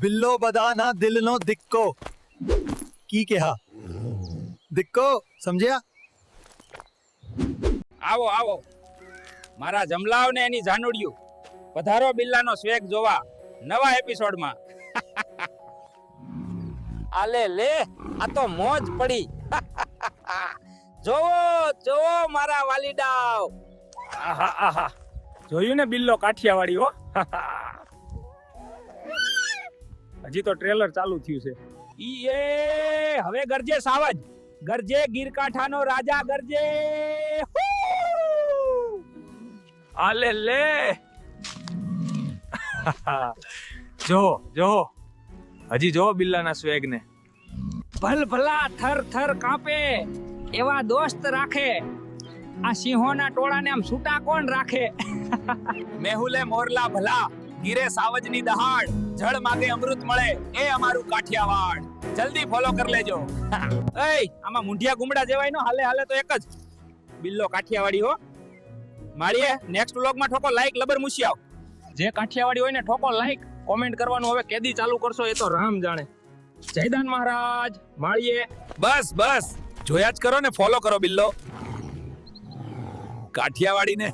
બિલ્લો બધાના દિલનો દિક્કો કી કહા દિક્કો સમજ્યા? આવો આવો મારા જમલાવ ને એની જાનુડિયું પધારો બિલ્લાનો સ્વેગ જોવા નવા એપિસોડમાં. આલે લે આ તો મોજ પડી. જોવો જોવો મારા વાલીડાવ. આહા આહા જોયું ને બિલ્લો કાઠિયાવાડી હો. હજી તો ટ્રેલર ચાલુ થયું છે. ઈ એ હવે ગરજે સાવજ ગરજે ગીરકાંઠાનો રાજા ગરજે. આલે લે. જો જો હજી જો બિલ્લાના સ્વેગ ને. ભલ ભલા થર થર કાપે એવા દોસ્ત રાખે. આ સિંહોના ટોળાને આમ છૂટા કોણ રાખે? મેહુલે મોરલા ભલા ગીરે સાવજની દહાડ જળ માગે અમૃત મળે એ અમારું કાઠિયાવાડ. જલ્દી ફોલો કરી લેજો. એય આમાં મુંઢિયા ગુમડા જેવાય નો હાલે હાલે તો એક જ બિલ્લો કાઠિયાવાડી હો. માળીએ નેક્સ્ટ વ્લોગમાં ઠોકો લાઈક લબર મૂસી જે કાઠિયાવાડી હોય ને ઠોકો લાઈક કોમેન્ટ કરવાનું હવે કેદી ચાલુ કરશો એ તો રામ જાણે. જયદાન મહારાજ માળીએ. બસ બસ જોયા જ કરો ને ફોલો કરો બિલ્લો કાઠિયાવાડીને.